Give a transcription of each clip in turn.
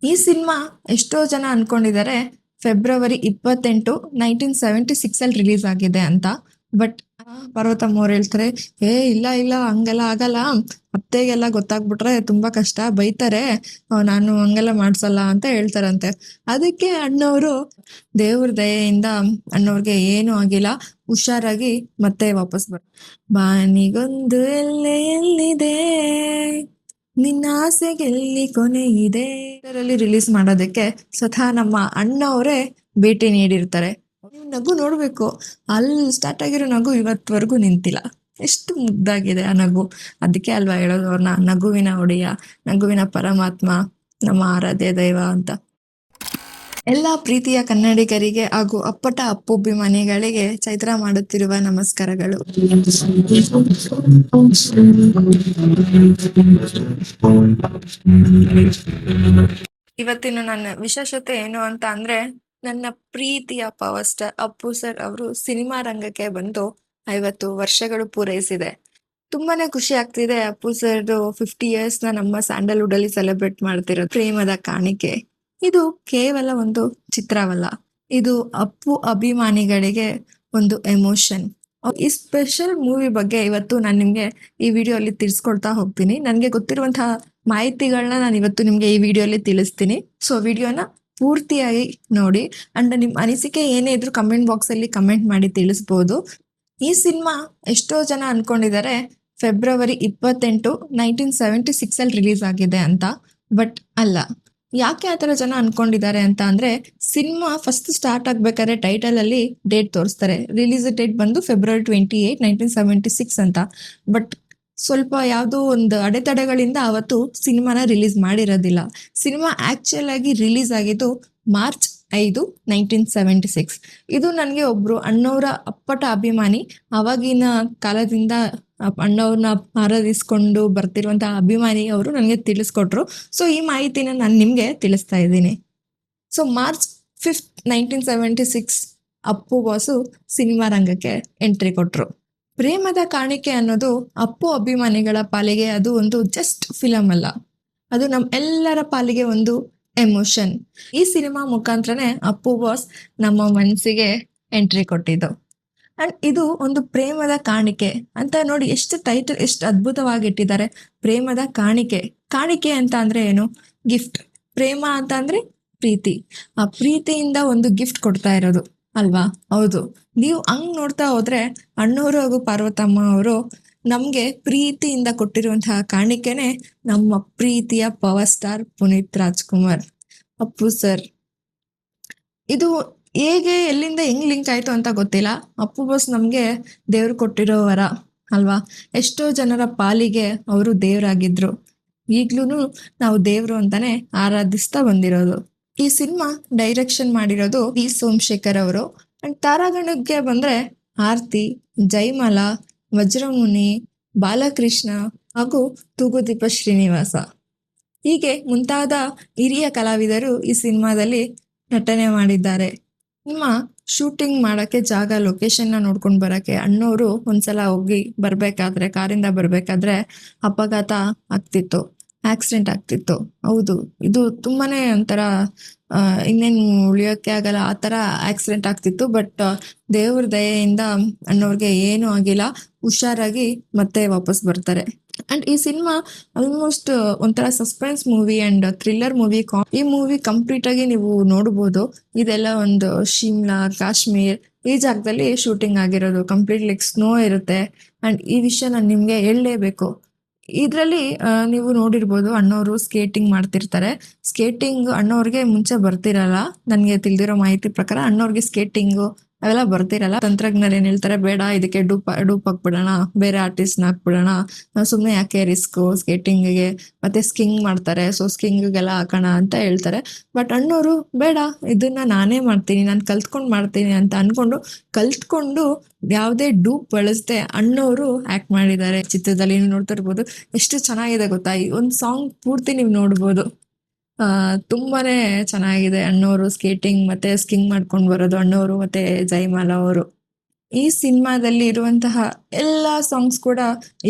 ಈ ಸಿನಿಮಾ ಎಷ್ಟೋ ಜನ ಅನ್ಕೊಂಡಿದ್ದಾರೆ ಫೆಬ್ರವರಿ 28 1976 ಅಲ್ಲಿ ರಿಲೀಸ್ ಆಗಿದೆ ಅಂತ. ಬಟ್ ಪಾರ್ವತಮ್ಮ ಅವ್ರು ಹೇಳ್ತಾರೆ, ಇಲ್ಲ ಇಲ್ಲ ಹಂಗೆಲ್ಲ ಆಗಲ್ಲ, ಅತ್ತೆಗೆಲ್ಲ ಗೊತ್ತಾಗ್ಬಿಟ್ರೆ ತುಂಬಾ ಕಷ್ಟ, ಬೈತಾರೆ, ನಾನು ಹಂಗೆಲ್ಲ ಮಾಡ್ಸಲ್ಲ ಅಂತ ಹೇಳ್ತಾರಂತೆ. ಅದಕ್ಕೆ ಅಣ್ಣವರು ದೇವ್ರ ದಯೆಯಿಂದ ಅಣ್ಣವ್ರಿಗೆ ಏನೂ ಆಗಿಲ್ಲ, ಹುಷಾರಾಗಿ ಮತ್ತೆ ವಾಪಸ್ ಬಾನಿಗೊಂದು ಎಲ್ಲೆ ಎಲ್ಲಿದೆ, ನಿನ್ನ ಆಸೆಗೆಲ್ಲಿ ಕೊನೆ ಇದೆ ಇದರಲ್ಲಿ ರಿಲೀಸ್ ಮಾಡೋದಕ್ಕೆ ಸ್ವತಃ ನಮ್ಮ ಅಣ್ಣ ಅವರೇ ಭೇಟಿ ನೀಡಿರ್ತಾರೆ. ನಗು ನೋಡ್ಬೇಕು, ಅಲ್ಲಿ ಸ್ಟಾರ್ಟ್ ಆಗಿರೋ ನಗು ಇವತ್ವರೆಗೂ ನಿಂತಿಲ್ಲ. ಎಷ್ಟು ಮುಗ್ದಾಗಿದೆ ಆ ನಗು. ಅದಕ್ಕೆ ಅಲ್ವಾ ಹೇಳೋದು ಅವ್ರನ್ನ ನಗುವಿನ ಒಡೆಯ, ನಗುವಿನ ಪರಮಾತ್ಮ, ನಮ್ಮ ಆರಾಧ್ಯ ದೈವ ಅಂತ. ಎಲ್ಲ ಪ್ರೀತಿಯ ಕನ್ನಡಿಗರಿಗೆ ಹಾಗೂ ಅಪ್ಪಟ ಅಪ್ಪುಭಿಮಾನಿಗಳಿಗೆ ಚೈತ್ರ ಮಾಡುತ್ತಿರುವ ನಮಸ್ಕಾರಗಳು. ಇವತ್ತಿನ ನನ್ನ ವಿಶೇಷತೆ ಏನು ಅಂತ ಅಂದ್ರೆ, ನನ್ನ ಪ್ರೀತಿಯ ಪವರ್ ಸ್ಟಾರ್ ಅಪ್ಪು ಸರ್ ಅವರು ಸಿನಿಮಾ ರಂಗಕ್ಕೆ ಬಂದು 50 ವರ್ಷಗಳು ಪೂರೈಸಿದೆ. ತುಂಬಾನೇ ಖುಷಿ ಆಗ್ತಿದೆ. ಅಪ್ಪು ಸರ್ದು 50 ಇಯರ್ಸ್ ನ ನಮ್ಮ ಸ್ಯಾಂಡಲ್ವುಡ್ ಅಲ್ಲಿ ಸೆಲೆಬ್ರೇಟ್ ಮಾಡ್ತಿರೋದು. ಪ್ರೇಮದ ಕಾಣಿಕೆ ಇದು ಕೇವಲ ಒಂದು ಚಿತ್ರವಲ್ಲ, ಇದು ಅಪ್ಪು ಅಭಿಮಾನಿಗಳಿಗೆ ಒಂದು ಎಮೋಷನ್. ಈ ಸ್ಪೆಷಲ್ ಮೂವಿ ಬಗ್ಗೆ ಇವತ್ತು ನಾನು ನಿಮ್ಗೆ ಈ ವಿಡಿಯೋ ಅಲ್ಲಿ ತಿಳಿಸ್ಕೊಳ್ತಾ ಹೋಗ್ತೀನಿ. ನನಗೆ ಗೊತ್ತಿರುವಂತಹ ಮಾಹಿತಿಗಳನ್ನ ನಾನು ಇವತ್ತು ನಿಮ್ಗೆ ಈ ವಿಡಿಯೋ ಅಲ್ಲಿ ತಿಳಿಸ್ತೀನಿ. ಸೊ ವಿಡಿಯೋನ ಪೂರ್ತಿಯಾಗಿ ನೋಡಿ ಅಂಡ್ ನಿಮ್ ಅನಿಸಿಕೆ ಏನೇ ಇದ್ರು ಕಮೆಂಟ್ ಬಾಕ್ಸ್ ಅಲ್ಲಿ ಕಮೆಂಟ್ ಮಾಡಿ ತಿಳಿಸ್ಬೋದು. ಈ ಸಿನಿಮಾ ಎಷ್ಟೋ ಜನ ಅನ್ಕೊಂಡಿದ್ದಾರೆ ಫೆಬ್ರವರಿ 28 1976 ಅಲ್ಲಿ ರಿಲೀಸ್ ಆಗಿದೆ ಅಂತ. ಬಟ್ ಅಲ್ಲ. ಯಾಕೆ ಆತರ ಜನ ಅನ್ಕೊಂಡಿದ್ದಾರೆ ಅಂತ ಅಂದ್ರೆ, ಸಿನಿಮಾ ಫಸ್ಟ್ ಸ್ಟಾರ್ಟ್ ಆಗ್ಬೇಕಾದ್ರೆ ಟೈಟಲ್ ಅಲ್ಲಿ ಡೇಟ್ ತೋರಿಸ್ತಾರೆ, ರಿಲೀಸ್ ಡೇಟ್ ಬಂದು February 28 1976 ಅಂತ. ಬಟ್ ಸ್ವಲ್ಪ ಯಾವುದೋ ಒಂದು ಅಡೆತಡೆಗಳಿಂದ ಅವತ್ತು ಸಿನಿಮಾನ ರಿಲೀಸ್ ಮಾಡಿರೋದಿಲ್ಲ. ಸಿನಿಮಾ ಆಕ್ಚುಯಲ್ ಆಗಿ ರಿಲೀಸ್ ಆಗಿದ್ದು March 5 1976. ಇದು ನನಗೆ ಒಬ್ರು ಅಣ್ಣವರ ಅಪ್ಪಟ ಅಭಿಮಾನಿ, ಅವಾಗಿನ ಕಾಲದಿಂದ ಅಣ್ಣವ್ರನ್ನ ಆರಾಧಿಸ್ಕೊಂಡು ಬರ್ತಿರುವಂತಹ ಅಭಿಮಾನಿ ಅವರು ನನಗೆ ತಿಳಿಸ್ಕೊಟ್ರು. ಸೊ ಈ ಮಾಹಿತಿನ ನಾನು ನಿಮ್ಗೆ ತಿಳಿಸ್ತಾ ಇದ್ದೀನಿ. So March 5 1976 Appu boss cinema ರಂಗಕ್ಕೆ ಎಂಟ್ರಿ ಕೊಟ್ರು. ಪ್ರೇಮದ ಕಾಣಿಕೆ ಅನ್ನೋದು ಅಪ್ಪು ಅಭಿಮಾನಿಗಳ ಪಾಲಿಗೆ ಅದು ಒಂದು ಜಸ್ಟ್ ಫಿಲಮ್ ಅಲ್ಲ, ಅದು ನಮ್ಮ ಎಲ್ಲರ ಪಾಲಿಗೆ ಒಂದು ಎಮೋಷನ್. ಈ ಸಿನಿಮಾ ಮುಖಾಂತರನೇ ಅಪ್ಪು ಬಾಸ್ ನಮ್ಮ ಮನಸ್ಸಿಗೆ ಎಂಟ್ರಿ ಕೊಟ್ಟಿದ್ದು. ಅಂಡ್ ಇದು ಒಂದು ಪ್ರೇಮದ ಕಾಣಿಕೆ ಅಂತ ನೋಡಿ, ಎಷ್ಟು ಟೈಟಲ್ ಎಷ್ಟು ಅದ್ಭುತವಾಗಿ ಇಟ್ಟಿದ್ದಾರೆ. ಪ್ರೇಮದ ಕಾಣಿಕೆ. ಕಾಣಿಕೆ ಅಂತ ಅಂದ್ರೆ ಏನು? ಗಿಫ್ಟ್. ಪ್ರೇಮ ಅಂತ ಅಂದ್ರೆ ಪ್ರೀತಿ. ಆ ಪ್ರೀತಿಯಿಂದ ಒಂದು ಗಿಫ್ಟ್ ಕೊಡ್ತಾ ಇರೋದು ಅಲ್ವಾ? ಹೌದು. ನೀವು ಹಂಗ್ ನೋಡ್ತಾ ಹೋದ್ರೆ ಅಣ್ಣವರು ಹಾಗೂ ಪಾರ್ವತಮ್ಮ ಅವರು ನಮ್ಗೆ ಪ್ರೀತಿಯಿಂದ ಕೊಟ್ಟಿರುವಂತಹ ಕಾಣಿಕೆನೆ ನಮ್ಮ ಪ್ರೀತಿಯ power star Puneeth Rajkumar, Appu sir. ಇದು ಹೇಗೆ ಎಲ್ಲಿಂದ ಹೆಂಗ್ ಲಿಂಕ್ ಆಯ್ತು ಅಂತ ಗೊತ್ತಿಲ್ಲ. ಅಪ್ಪು ಬಾಸ್ ನಮ್ಗೆ ದೇವ್ರು ಕೊಟ್ಟಿರೋ ವರ ಅಲ್ವಾ? ಎಷ್ಟೋ ಜನರ ಪಾಲಿಗೆ ಅವರು ದೇವ್ರಾಗಿದ್ರು. ಈಗ್ಲೂ ನಾವು ದೇವ್ರು ಅಂತಾನೆ ಆರಾಧಿಸ್ತಾ ಬಂದಿರೋದು. ಈ ಸಿನಿಮಾ ಡೈರೆಕ್ಷನ್ ಮಾಡಿರೋದು ವಿ ಸೋಮಶೇಖರ್ ಅವರು. ಅಂಡ್ ತಾರಾಗಣಕ್ಕೆ ಬಂದ್ರೆ ಆರ್ತಿ, ಜೈಮಾಲಾ, ವಜ್ರಮುನಿ, ಬಾಲಕೃಷ್ಣ ಹಾಗೂ ತೂಗುದೀಪ ಶ್ರೀನಿವಾಸ, ಹೀಗೆ ಮುಂತಾದ ಹಿರಿಯ ಕಲಾವಿದರು ಈ ಸಿನಿಮಾದಲ್ಲಿ ನಟನೆ ಮಾಡಿದ್ದಾರೆ. ಸಿನಿಮಾ ಶೂಟಿಂಗ್ ಮಾಡಕ್ಕೆ ಜಾಗ, ಲೊಕೇಶನ್ ನ ನೋಡ್ಕೊಂಡು ಬರಕ್ಕೆ ಅಣ್ಣವರು ಒಂದ್ಸಲ ಹೋಗಿ ಬರ್ಬೇಕಾದ್ರೆ, ಕಾರಿಂದ ಬರ್ಬೇಕಾದ್ರೆ ಅಪಘಾತ ಆಗ್ತಿತ್ತು, ಆಕ್ಸಿಡೆಂಟ್ ಆಗ್ತಿತ್ತು. ಹೌದು, ಇದು ತುಂಬಾನೇ ಒಂಥರ ಇನ್ನೇನು ಉಳಿಯೋಕೆ ಆಗಲ್ಲ ಆ ತರ ಆಕ್ಸಿಡೆಂಟ್ ಆಗ್ತಿತ್ತು. ಬಟ್ ದೇವ್ರ ದಯೆಯಿಂದ ಅಣ್ಣವ್ರಿಗೆ ಏನೂ ಆಗಿಲ್ಲ, ಹುಷಾರಾಗಿ ಮತ್ತೆ ವಾಪಸ್ ಬರ್ತಾರೆ. ಅಂಡ್ ಈ ಸಿನಿಮಾ ಆಲ್ಮೋಸ್ಟ್ ಒಂಥರ suspense movie and thriller movie. ಈ ಮೂವಿ ಕಂಪ್ಲೀಟ್ ಆಗಿ ನೀವು ನೋಡಬಹುದು. ಇದೆಲ್ಲ ಒಂದು ಶಿಮ್ಲಾ, ಕಾಶ್ಮೀರ್ ಈ ಜಾಗದಲ್ಲಿ ಶೂಟಿಂಗ್ ಆಗಿರೋದು. ಕಂಪ್ಲೀಟ್ ಲೈಕ್ ಸ್ನೋ ಇರುತ್ತೆ. ಅಂಡ್ ಈ ವಿಷಯ ನಾನು ನಿಮ್ಗೆ ಹೇಳಲೇಬೇಕು. ಇದ್ರಲ್ಲಿ ನೀವು ನೋಡಿರ್ಬೋದು, ಅಣ್ಣವರು ಸ್ಕೇಟಿಂಗ್ ಮಾಡ್ತಿರ್ತಾರೆ. ಸ್ಕೇಟಿಂಗ್ ಅಣ್ಣವ್ರಿಗೆ ಮುಂಚೆ ಬರ್ತಿರಲ್ಲ. ನನ್ಗೆ ತಿಳಿದಿರೋ ಮಾಹಿತಿ ಪ್ರಕಾರ ಅಣ್ಣವ್ರಿಗೆ ಸ್ಕೇಟಿಂಗು ಅವೆಲ್ಲ ಬರ್ತಿರಲ್ಲ. ತಂತ್ರಜ್ಞರು ಏನ್ ಹೇಳ್ತಾರೆ, ಬೇಡ ಇದಕ್ಕೆ ಡೂಪ್ ಹಾಕ್ಬಿಡೋಣ, ಬೇರೆ ಆರ್ಟಿಸ್ಟ್ ಹಾಕ್ಬಿಡೋಣ, ಸುಮ್ನೆ ಯಾಕೆ ರಿಸ್ಕ್ ಸ್ಕೇಟಿಂಗ್ಗೆ, ಮತ್ತೆ ಸ್ಕಿಂಗ್ ಮಾಡ್ತಾರೆ, ಸೊ ಸ್ಕಿಂಗ್ಗೆಲ್ಲ ಹಾಕೋಣ ಅಂತ ಹೇಳ್ತಾರೆ. ಬಟ್ ಅಣ್ಣವರು ಬೇಡ, ಇದನ್ನ ನಾನೇ ಮಾಡ್ತೀನಿ, ನಾನು ಕಲ್ತ್ಕೊಂಡು ಮಾಡ್ತೀನಿ ಅಂತ ಅನ್ಕೊಂಡು ಕಲ್ತ್ಕೊಂಡು ಯಾವುದೇ ಡೂಪ್ ಬಳಸದೆ ಅಣ್ಣವರು ಆಕ್ಟ್ ಮಾಡಿದ್ದಾರೆ ಚಿತ್ರದಲ್ಲಿ. ನೀವು ನೋಡ್ತಾ ಇರ್ಬೋದು ಎಷ್ಟು ಚೆನ್ನಾಗಿದೆ ಗೊತ್ತಾ. ಈ ಒಂದು ಸಾಂಗ್ ಪೂರ್ತಿ ನೀವು ನೋಡ್ಬೋದು. ತುಂಬಾನೇ ಚೆನ್ನಾಗಿದೆ. ಅಣ್ಣವರು ಸ್ಕೇಟಿಂಗ್ ಮತ್ತೆ ಸ್ಕಿಂಗ್ ಮಾಡ್ಕೊಂಡು ಬರೋದು ಅಣ್ಣವರು ಮತ್ತೆ ಜೈಮಾಲಾ ಅವರು. ಈ ಸಿನಿಮಾದಲ್ಲಿ ಇರುವಂತಹ ಎಲ್ಲಾ ಸಾಂಗ್ಸ್ ಕೂಡ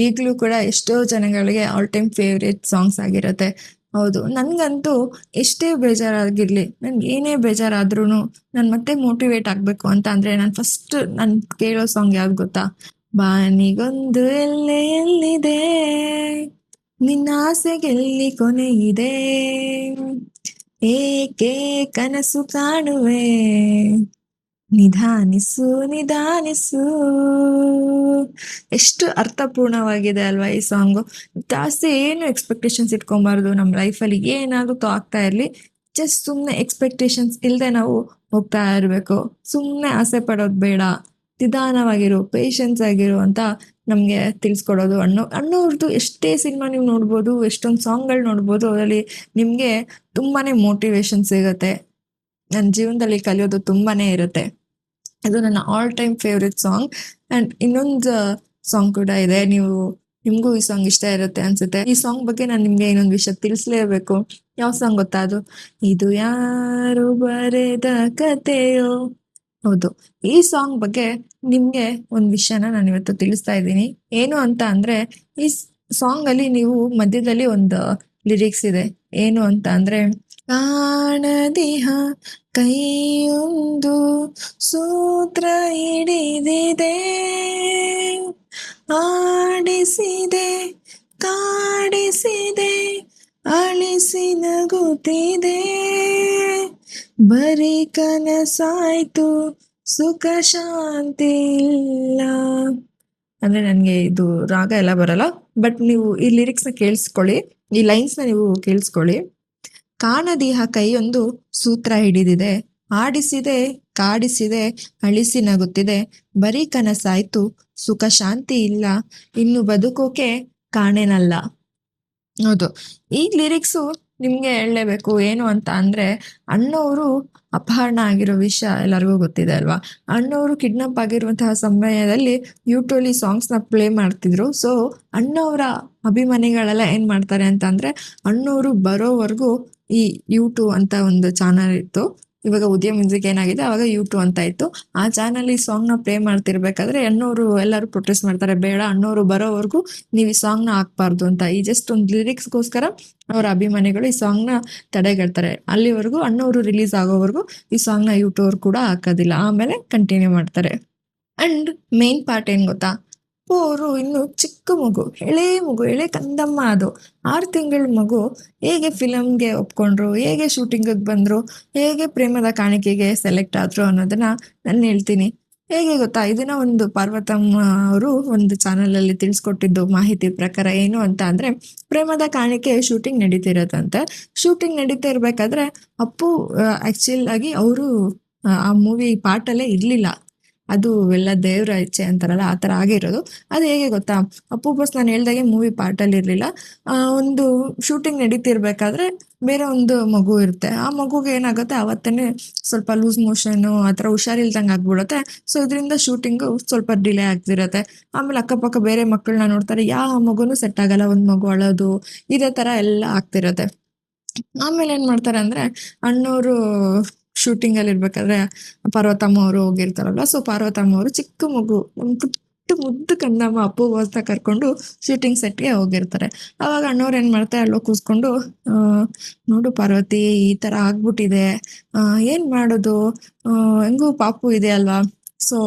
ಈಗಲೂ ಕೂಡ ಎಷ್ಟೋ ಜನಗಳಿಗೆ ಆಲ್ ಟೈಮ್ ಫೇವ್ರೇಟ್ ಸಾಂಗ್ಸ್ ಆಗಿರುತ್ತೆ. ಹೌದು. ನನ್ಗಂತೂ ಎಷ್ಟೇ ಬೇಜಾರಾಗಿರ್ಲಿ, ನನ್ಗೆ ಏನೇ ಬೇಜಾರಾದ್ರೂನು ನಾನ್ ಮತ್ತೆ ಮೋಟಿವೇಟ್ ಆಗ್ಬೇಕು ಅಂತ ಅಂದ್ರೆ ನಾನ್ ಫಸ್ಟ್ ನಾನ್ ಕೇಳೋ ಸಾಂಗ್ ಯಾವ್ದು ಗೊತ್ತಾ? ಬಾನಿಗೊಂದು ಎಲ್ಲೆಯಲ್ಲಿದೆ, ನಿನ್ನ ಆಸೆಗೆಲ್ಲಿ ಕೊನೆ ಇದೆ, ಏಕೆ ಕನಸು ಕಾಣುವೆ, ನಿಧಾನಿಸು ನಿಧಾನಿಸು. ಎಷ್ಟು ಅರ್ಥಪೂರ್ಣವಾಗಿದೆ ಅಲ್ವಾ ಈ ಸಾಂಗು. ಜಾಸ್ತಿ ಏನು ಎಕ್ಸ್ಪೆಕ್ಟೇಷನ್ಸ್ ಇಟ್ಕೊಬಾರ್ದು. ನಮ್ಮ ಲೈಫಲ್ಲಿ ಏನಾಗುತ್ತೋ ಆಗ್ತಾ ಇರ್ಲಿ, ಜಸ್ಟ್ ಸುಮ್ಮನೆ ಎಕ್ಸ್ಪೆಕ್ಟೇಷನ್ಸ್ ಇಲ್ಲದೆ ನಾವು ಹೋಗ್ತಾ ಇರಬೇಕು. ಸುಮ್ಮನೆ ಆಸೆ ಪಡೋದು ಬೇಡ, ನಿಧಾನವಾಗಿರು, ಪೇಷನ್ಸ್ ಆಗಿರು ಅಂತ ನಮಗೆ ತಿಳಿಸ್ಕೊಡೋದು ಅಣ್ಣವ್ರದ್ದು. ಎಷ್ಟೇ ಸಿನಿಮಾ ನೀವು ನೋಡ್ಬೋದು, ಎಷ್ಟೊಂದು ಸಾಂಗ್ಗಳು ನೋಡ್ಬೋದು, ಅದರಲ್ಲಿ ನಿಮಗೆ ತುಂಬಾನೇ ಮೋಟಿವೇಶನ್ ಸಿಗುತ್ತೆ. ನನ್ನ ಜೀವನದಲ್ಲಿ ಕಲಿಯೋದು ತುಂಬಾನೇ ಇರುತ್ತೆ. ಅದು ನನ್ನ all time favourite song. And ಇನ್ನೊಂದು ಸಾಂಗ್ ಕೂಡ ಇದೆ, ನಿಮ್ಗೂ ಈ ಸಾಂಗ್ ಇಷ್ಟ ಇರುತ್ತೆ ಅನ್ಸುತ್ತೆ. ಈ ಸಾಂಗ್ ಬಗ್ಗೆ ನಾನು ನಿಮ್ಗೆ ಇನ್ನೊಂದು ವಿಷಯ ತಿಳಿಸ್ಲೇಬೇಕು. ಯಾವ ಸಾಂಗ್ ಗೊತ್ತಾ ಅದು? ಇದು ಯಾರು ಬರೆದ ಕಥೆಯೋ. ಹೌದು, ಈ ಸಾಂಗ್ ಬಗ್ಗೆ ನಿಮ್ಗೆ ಒಂದ್ ವಿಷಯನ ನಾನು ಇವತ್ತು ತಿಳಿಸ್ತಾ ಇದ್ದೀನಿ. ಏನು ಅಂತ ಅಂದ್ರೆ, ಈ ಸಾಂಗ್ ಅಲ್ಲಿ ನೀವು ಮಧ್ಯದಲ್ಲಿ ಒಂದು ಲಿರಿಕ್ಸ್ ಇದೆ. ಏನು ಅಂತ ಅಂದ್ರೆ, ಕಾಣದಿಹ ಕೈಯೊಂದು ಸೂತ್ರ ಹಿಡಿದಿದೆ, ಆಡಿಸಿದೆ ಕಾಡಿಸಿದೆ, ಅಳಿಸಿ ನಗುತ್ತಿದೆ, ಬರೀ ಕನಸಾಯ್ತು ಸುಖ ಶಾಂತಿ ಇಲ್ಲ. ಅಂದ್ರೆ ನನ್ಗೆ ಇದು ರಾಗ ಎಲ್ಲ ಬರಲ್ಲ, ಬಟ್ ನೀವು ಈ ಲಿರಿಕ್ಸ್ ನ ಕೇಳಿಸ್ಕೊಳ್ಳಿ, ಈ ಲೈನ್ಸ್ ನ ನೀವು ಕೇಳಿಸ್ಕೊಳ್ಳಿ. ಕಾಣದಿಹ ಕೈಯೊಂದು ಸೂತ್ರ ಹಿಡಿದಿದೆ, ಆಡಿಸಿದೆ ಕಾಡಿಸಿದೆ, ಅಳಿಸಿ ನಗುತ್ತಿದೆ, ಬರೀ ಕನಸಾಯ್ತು ಸುಖ ಶಾಂತಿ ಇಲ್ಲ, ಇನ್ನು ಬದುಕೋಕೆ ಕಾಣೆನಲ್ಲ. ಹೌದು, ಈ ಲಿರಿಕ್ಸು ನಿಮ್ಗೆ ಹೇಳಲೇಬೇಕು. ಏನು ಅಂತ ಅಂದ್ರೆ, ಅಣ್ಣವರು ಅಪಹರಣ ಆಗಿರೋ ವಿಷಯ ಎಲ್ಲರಿಗೂ ಗೊತ್ತಿದೆ ಅಲ್ವಾ. ಅಣ್ಣವರು ಕಿಡ್ನಾಪ್ ಆಗಿರುವಂತಹ ಸಮಯದಲ್ಲಿ ಯೂಟ್ಯೂಬ್ ಸಾಂಗ್ಸ್ ನ ಪ್ಲೇ ಮಾಡ್ತಿದ್ರು. ಸೊ ಅಣ್ಣವರ ಅಭಿಮಾನಿಗಳೆಲ್ಲ ಏನ್ ಮಾಡ್ತಾರೆ ಅಂತ ಅಂದ್ರೆ, ಅಣ್ಣವರು ಬರೋವರೆಗೂ ಈ ಯೂಟ್ಯೂಬ್ ಅಂತ ಒಂದು ಚಾನಲ್ ಇತ್ತು. ಇವಾಗ ಉದಯ ಮ್ಯೂಸಿಕ್ ಏನಾಗಿದೆ, ಅವಾಗ ಯೂಟ್ಯೂಬ್ ಅಂತ ಇತ್ತು. ಆ ಚಾನಲ್ ಈ ಸಾಂಗ್ ನ ಪ್ಲೇ ಮಾಡ್ತಿರ್ಬೇಕಾದ್ರೆ ಅಣ್ಣವರು ಎಲ್ಲರೂ ಪ್ರೊಟೆಸ್ಟ್ ಮಾಡ್ತಾರೆ, ಬೇಡ ಅಣ್ಣವರು ಬರೋವರೆಗೂ ನೀವು ಈ ಸಾಂಗ್ ನ ಹಾಕ್ಬಾರ್ದು ಅಂತ. ಈ ಜಸ್ಟ್ ಒಂದು ಲಿರಿಕ್ಸ್ಗೋಸ್ಕರ ಅವರ ಅಭಿಮಾನಿಗಳು ಈ ಸಾಂಗ್ ನ ತಡೆಗಟ್ತಾರೆ. ಅಲ್ಲಿವರೆಗೂ ಅಣ್ಣವರು ರಿಲೀಸ್ ಆಗೋವರೆಗೂ ಈ ಸಾಂಗ್ ನ ಯೂಟ್ಯೂಬ್ ಕೂಡ ಹಾಕೋದಿಲ್ಲ, ಆಮೇಲೆ ಕಂಟಿನ್ಯೂ ಮಾಡ್ತಾರೆ. ಅಂಡ್ ಮೇನ್ ಪಾರ್ಟ್ ಏನ್ ಗೊತ್ತಾ? ಅವರು ಇನ್ನು ಚಿಕ್ಕ ಮಗು, ಎಳೆ ಕಂದಮ್ಮ. ಅದು 6 ತಿಂಗಳ ಮಗು ಹೇಗೆ ಫಿಲಮ್ಗೆ ಒಪ್ಕೊಂಡ್ರು, ಹೇಗೆ ಶೂಟಿಂಗ್ ಬಂದ್ರು, ಹೇಗೆ ಪ್ರೇಮದ ಕಾಣಿಕೆಗೆ ಸೆಲೆಕ್ಟ್ ಆದ್ರು ಅನ್ನೋದನ್ನ ನಾನು ಹೇಳ್ತೀನಿ. ಹೇಗೆ ಗೊತ್ತಾ? ಇದನ್ನ ಒಂದು ಪಾರ್ವತಮ್ಮ ಅವರು ಒಂದು ಚಾನಲ್ ಅಲ್ಲಿ ತಿಳಿಸ್ಕೊಟ್ಟಿದ್ದು ಮಾಹಿತಿ ಪ್ರಕಾರ. ಏನು ಅಂತ ಅಂದ್ರೆ, ಪ್ರೇಮದ ಕಾಣಿಕೆ ಶೂಟಿಂಗ್ ನಡೀತಿರತ್ತಂತೆ. ಶೂಟಿಂಗ್ ನಡೀತಾ ಇರ್ಬೇಕಾದ್ರೆ ಅಪ್ಪು ಆಕ್ಚುಲ್ ಆಗಿ ಅವರು ಆ ಮೂವಿ ಪಾರ್ಟಲ್ಲೇ ಇರ್ಲಿಲ್ಲ. ಅದು ಎಲ್ಲ ದೇವ್ರ ಇಚ್ಛೆ ಅಂತಾರಲ್ಲ, ಆ ಥರ ಆಗಿರೋದು. ಅದು ಹೇಗೆ ಗೊತ್ತಾ? ಅಪ್ಪು ಬಾಸ್ ನಾನು ಹೇಳ್ದಾಗೆ ಮೂವಿ ಪಾರ್ಟಲ್ಲಿ ಇರಲಿಲ್ಲ. ಒಂದು ಶೂಟಿಂಗ್ ನಡೀತಿರ್ಬೇಕಾದ್ರೆ ಬೇರೆ ಒಂದು ಮಗು ಇರುತ್ತೆ. ಆ ಮಗುಗೆ ಏನಾಗುತ್ತೆ, ಅವತ್ತೇ ಸ್ವಲ್ಪ ಲೂಸ್ ಮೋಷನ್ನು ಆ ಥರ ಹುಷಾರಿಲ್ದಂಗೆ ಆಗ್ಬಿಡುತ್ತೆ. ಸೊ ಇದರಿಂದ ಶೂಟಿಂಗು ಸ್ವಲ್ಪ ಡಿಲೇ ಆಗ್ತಿರತ್ತೆ. ಆಮೇಲೆ ಅಕ್ಕಪಕ್ಕ ಬೇರೆ ಮಕ್ಕಳನ್ನ ನೋಡ್ತಾರೆ, ಯಾವ ಮಗುನೂ ಸೆಟ್ ಆಗಲ್ಲ, ಒಂದು ಮಗು ಅಳೋದು, ಇದೇ ಥರ ಎಲ್ಲ ಆಗ್ತಿರತ್ತೆ. ಆಮೇಲೆ ಏನ್ ಮಾಡ್ತಾರೆ ಅಂದ್ರೆ, ಅಣ್ಣವರು ಶೂಟಿಂಗ್ ಅಲ್ಲಿ ಇರ್ಬೇಕಾದ್ರೆ ಪಾರ್ವತಮ್ಮ ಅವರು ಹೋಗಿರ್ತಾರಲ್ವ. ಸೊ ಪಾರ್ವತಮ್ಮ ಅವರು ಚಿಕ್ಕ ಮಗು, ಒಂದು ಪುಟ್ಟ ಮುದ್ದು ಕಂದಮ್ಮ ಅಪ್ಪು ಬಾಸ್ನ ಕರ್ಕೊಂಡು ಶೂಟಿಂಗ್ ಸೆಟ್ಗೆ ಹೋಗಿರ್ತಾರೆ. ಅವಾಗ ಅಣ್ಣವ್ರು ಏನ್ ಮಾಡ್ತಾರೆ, ಅಲ್ಲೋ ಕೂಸ್ಕೊಂಡು ನೋಡು ಪಾರ್ವತಿ, ಈ ತರ ಆಗ್ಬಿಟ್ಟಿದೆ, ಏನ್ ಮಾಡೋದು, ಹೆಂಗೂ ಪಾಪು ಇದೆ ಅಲ್ವಾ, ಸೊ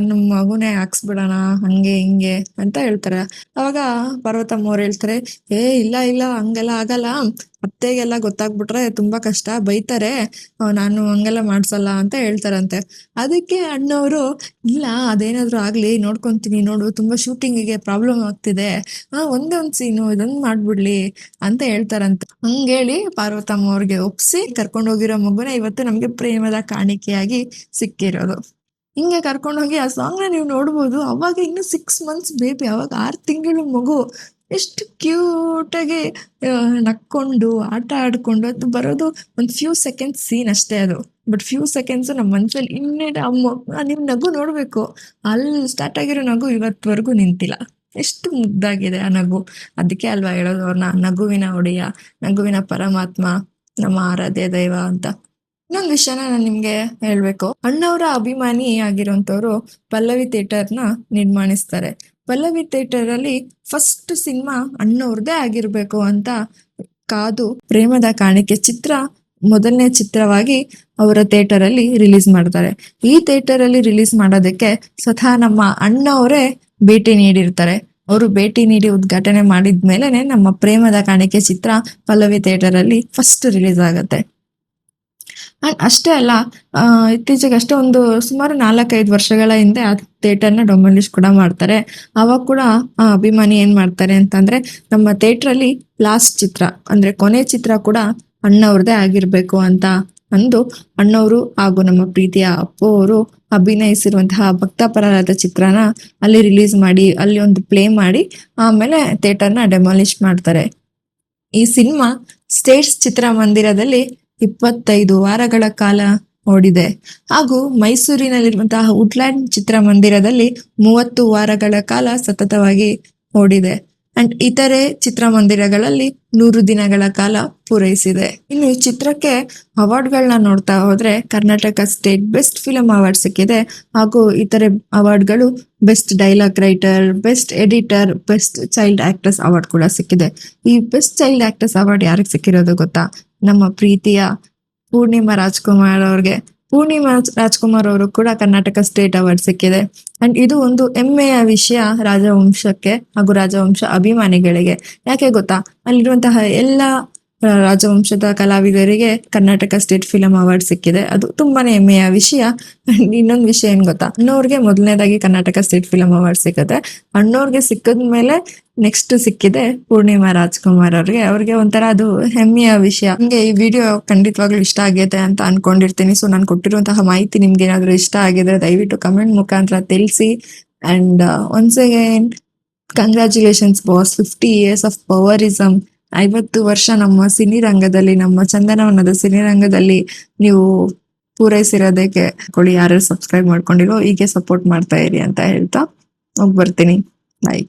ನಮ್ಮ ಮಗುನೇ ಹಾಕ್ಸ್ಬಿಡೋಣ, ಹಂಗೆ ಹಿಂಗೆ ಅಂತ ಹೇಳ್ತಾರೆ. ಅವಾಗ ಪಾರ್ವತಮ್ಮ ಅವ್ರು ಹೇಳ್ತಾರೆ, ಇಲ್ಲ ಇಲ್ಲ ಹಂಗೆಲ್ಲ ಆಗಲ್ಲ, ಅತ್ತೆಗೆಲ್ಲ ಗೊತ್ತಾಗ್ಬಿಟ್ರೆ ತುಂಬಾ ಕಷ್ಟ, ಬೈತಾರೆ, ನಾನು ಹಂಗೆಲ್ಲ ಮಾಡ್ಸಲ್ಲ ಅಂತ ಹೇಳ್ತಾರಂತೆ. ಅದಕ್ಕೆ ಅಣ್ಣವರು, ಇಲ್ಲ ಅದೇನಾದ್ರು ಆಗ್ಲಿ ನೋಡ್ಕೊಂತೀನಿ, ನೋಡು ತುಂಬಾ ಶೂಟಿಂಗಿಗೆ ಪ್ರಾಬ್ಲಮ್ ಆಗ್ತಿದೆ, ಒಂದೇ ಒಂದ್ ಸೀನು ಇದೊಂದು ಮಾಡ್ಬಿಡ್ಲಿ ಅಂತ ಹೇಳ್ತಾರಂತೆ. ಹಂಗೇಳಿ ಪಾರ್ವತಮ್ಮ ಅವ್ರಿಗೆ ಒಪ್ಸಿ ಕರ್ಕೊಂಡೋಗಿರೋ ಮಗುನ ಇವತ್ತು ನಮ್ಗೆ ಪ್ರೇಮದ ಕಾಣಿಕೆಯಾಗಿ ಸಿಕ್ಕಿರೋದು. ಹಿಂಗೆ ಕರ್ಕೊಂಡೋಗಿ ಆ ಸಾಂಗ್ ನ ನೀವು ನೋಡ್ಬೋದು. ಅವಾಗ ಇನ್ನು 6 ಮಂತ್ಸ್ ಬೇಬಿ, ಅವಾಗ 6 ತಿಂಗಳು ಮಗು, ಎಷ್ಟು ಕ್ಯೂಟ್ ಆಗಿ ನಕ್ಕೊಂಡು ಆಟ ಆಡ್ಕೊಂಡು ಅದು ಬರೋದು. ಒಂದು ಫ್ಯೂ ಸೆಕೆಂಡ್ಸ್ ಸೀನ್ ಅಷ್ಟೇ ಅದು, ಬಟ್ ಫ್ಯೂ ಸೆಕೆಂಡ್ಸ್ ನಮ್ಮ ಮನ್ಸಲ್ಲಿ ಇನ್ನೇನು ನಿಮ್ ನಗು ನೋಡ್ಬೇಕು. ಅಲ್ಲಿ ಸ್ಟಾರ್ಟ್ ಆಗಿರೋ ನಗು ಇವತ್ವರೆಗೂ ನಿಂತಿಲ್ಲ. ಎಷ್ಟು ಮುದ್ದಾಗಿದೆ ಆ ನಗು. ಅದಕ್ಕೆ ಅಲ್ವಾ ಹೇಳೋದು ಅವ್ರನ್ನ ನಗುವಿನ ಒಡೆಯ, ನಗುವಿನ ಪರಮಾತ್ಮ, ನಮ್ಮ ಆರಾಧ್ಯ ದೈವ ಅಂತ. ಇನ್ನೊಂದು ವಿಷಯನ ನಾನು ನಿಮ್ಗೆ ಹೇಳ್ಬೇಕು. ಅಣ್ಣವರ ಅಭಿಮಾನಿ ಆಗಿರುವಂತವ್ರು ಪಲ್ಲವಿ ಥಿಯೇಟರ್ನ ನಿರ್ಮಾಣಿಸ್ತಾರೆ. ಪಲ್ಲವಿ ಥಿಯೇಟರ್ ಅಲ್ಲಿ ಫಸ್ಟ್ ಸಿನಿಮಾ ಅಣ್ಣವ್ರದೇ ಆಗಿರ್ಬೇಕು ಅಂತ ಕಾದು ಪ್ರೇಮದ ಕಾಣಿಕೆ ಚಿತ್ರ ಮೊದಲನೇ ಚಿತ್ರವಾಗಿ ಅವರ ಥಿಯೇಟರ್ ಅಲ್ಲಿ ರಿಲೀಸ್ ಮಾಡ್ತಾರೆ. ಈ ಥಿಯೇಟರ್ ಅಲ್ಲಿ ರಿಲೀಸ್ ಮಾಡೋದಕ್ಕೆ ಸ್ವತಃ ನಮ್ಮ ಅಣ್ಣ ಅವರೇ ಭೇಟಿ ನೀಡಿರ್ತಾರೆ. ಅವರು ಭೇಟಿ ನೀಡಿ ಉದ್ಘಾಟನೆ ಮಾಡಿದ್ಮೇಲೆನೆ ನಮ್ಮ ಪ್ರೇಮದ ಕಾಣಿಕೆ ಚಿತ್ರ ಪಲ್ಲವಿ ಥಿಯೇಟರ್ ಅಲ್ಲಿ ಫಸ್ಟ್ ರಿಲೀಸ್ ಆಗತ್ತೆ. ಅಂಡ್ ಅಷ್ಟೇ ಅಲ್ಲ, ಇತ್ತೀಚೆಗೆ ಅಷ್ಟೇ ಒಂದು ಸುಮಾರು 4-5 ವರ್ಷಗಳ ಹಿಂದೆ ಆ ಥಿಯೇಟರ್ನ ಡೆಮಾಲಿಷ್ ಕೂಡ ಮಾಡ್ತಾರೆ. ಅವಾಗ ಕೂಡ ಆ ಅಭಿಮಾನಿ ಏನ್ ಮಾಡ್ತಾರೆ ಅಂತಂದ್ರೆ, ನಮ್ಮ ಥಿಯೇಟರ್ ಅಲ್ಲಿ ಲಾಸ್ಟ್ ಚಿತ್ರ ಅಂದ್ರೆ ಕೊನೆ ಚಿತ್ರ ಕೂಡ ಅಣ್ಣವ್ರದೇ ಆಗಿರ್ಬೇಕು ಅಂತ ಅಂದು ಅಣ್ಣವರು ಹಾಗೂ ನಮ್ಮ ಪ್ರೀತಿಯ ಅಪ್ಪು ಅವರು ಅಭಿನಯಿಸಿರುವಂತಹ ಭಕ್ತಪರರಾದ ಚಿತ್ರನ ಅಲ್ಲಿ ರಿಲೀಸ್ ಮಾಡಿ, ಅಲ್ಲಿ ಒಂದು ಪ್ಲೇ ಮಾಡಿ ಆಮೇಲೆ ಥಿಯೇಟರ್ನ ಡೆಮಾಲಿಷ್ ಮಾಡ್ತಾರೆ. ಈ ಸಿನಿಮಾ ಸ್ಟೇಟ್ಸ್ ಚಿತ್ರಮಂದಿರದಲ್ಲಿ 25 ವಾರಗಳ ಕಾಲ ಓಡಿದೆ ಹಾಗೂ ಮೈಸೂರಿನಲ್ಲಿರುವಂತಹ ವುಡ್ಲ್ಯಾಂಡ್ ಚಿತ್ರಮಂದಿರದಲ್ಲಿ 30 ವಾರಗಳ ಕಾಲ ಸತತವಾಗಿ ಓಡಿದೆ. ಅಂಡ್ ಇತರೆ ಚಿತ್ರಮಂದಿರಗಳಲ್ಲಿ 100 ದಿನಗಳ ಕಾಲ ಪೂರೈಸಿದೆ. ಇನ್ನು ಈ ಚಿತ್ರಕ್ಕೆ ಅವಾರ್ಡ್ಗಳನ್ನ ನೋಡ್ತಾ ಹೋದ್ರೆ Karnataka state best film award ಸಿಕ್ಕಿದೆ ಹಾಗೂ ಇತರೆ ಅವಾರ್ಡ್ಗಳು best dialogue writer, best editor, best child actress award ಕೂಡ ಸಿಕ್ಕಿದೆ. ಈ ಬೆಸ್ಟ್ ಚೈಲ್ಡ್ ಆಕ್ಟ್ರೆಸ್ ಅವಾರ್ಡ್ ಯಾರಿಗೆ ಸಿಕ್ಕಿರೋದು ಗೊತ್ತಾ? ನಮ್ಮ ಪ್ರೀತಿಯ ಪೂರ್ಣಿಮಾ ರಾಜ್ಕುಮಾರ್ ಅವ್ರಿಗೆ. ಪೂರ್ಣಿಮಾ ರಾಜ್ಕುಮಾರ್ ಅವರು ಕೂಡ ಕರ್ನಾಟಕ ಸ್ಟೇಟ್ ಅವಾರ್ಡ್ ಸಿಕ್ಕಿದೆ. ಅಂಡ್ ಇದು ಒಂದು ಹೆಮ್ಮೆಯ ವಿಷಯ ರಾಜವಂಶಕ್ಕೆ ಹಾಗೂ ರಾಜವಂಶ ಅಭಿಮಾನಿಗಳಿಗೆ. ಯಾಕೆ ಗೊತ್ತಾ? ಅಲ್ಲಿರುವಂತಹ ಎಲ್ಲ ರಾಜವಂಶದ ಕಲಾವಿದರಿಗೆ ಕರ್ನಾಟಕ ಸ್ಟೇಟ್ ಫಿಲಂ ಅವಾರ್ಡ್ ಸಿಕ್ಕಿದೆ. ಅದು ತುಂಬಾನೇ ಹೆಮ್ಮೆಯ ವಿಷಯ. ಇನ್ನೊಂದು ವಿಷಯ ಏನ್ ಗೊತ್ತಾ? ಅಣ್ಣವ್ರಿಗೆ ಮೊದಲನೇದಾಗಿ ಕರ್ನಾಟಕ ಸ್ಟೇಟ್ ಫಿಲಂ ಅವಾರ್ಡ್ ಸಿಕ್ಕತ್ತೆ. ಅಣ್ಣವ್ರಿಗೆ ಸಿಕ್ಕದ್ಮೇಲೆ ನೆಕ್ಸ್ಟ್ ಸಿಕ್ಕಿದೆ ಪೂರ್ಣಿಮಾ ರಾಜ್ಕುಮಾರ್ ಅವ್ರಿಗೆ ಒಂಥರ ಅದು ಹೆಮ್ಮೆಯ ವಿಷಯ. ನಿಮ್ಗೆ ಈ ವಿಡಿಯೋ ಖಂಡಿತವಾಗ್ಲೂ ಇಷ್ಟ ಆಗೈತೆ ಅಂತ ಅನ್ಕೊಂಡಿರ್ತೀನಿ. ಸೊ ನಾನು ಕೊಟ್ಟಿರುವಂತಹ ಮಾಹಿತಿ ನಿಮ್ಗೆ ಏನಾದ್ರು ಇಷ್ಟ ಆಗಿದ್ರೆ ದಯವಿಟ್ಟು ಕಮೆಂಟ್ ಮುಖಾಂತರ ತಿಳಿಸಿ. And once again congratulations boss, 50 years of powerism. 50 ವರ್ಷ ನಮ್ಮ ಸಿನಿರಂಗದಲ್ಲಿ, ನಮ್ಮ ಚಂದನವನದ ಸಿನಿರಂಗದಲ್ಲಿ ನೀವು ಪೂರೈಸಿರೋದಕ್ಕೆ ಕೊಡಿ. ಯಾರು ಸಬ್ಸ್ಕ್ರೈಬ್ ಮಾಡ್ಕೊಂಡಿರೋ ಹೀಗೆ ಸಪೋರ್ಟ್ ಮಾಡ್ತಾ ಇರಿ ಅಂತ ಹೇಳ್ತಾ ಹೋಗ್ಬರ್ತೀನಿ. ಬಾಯ್.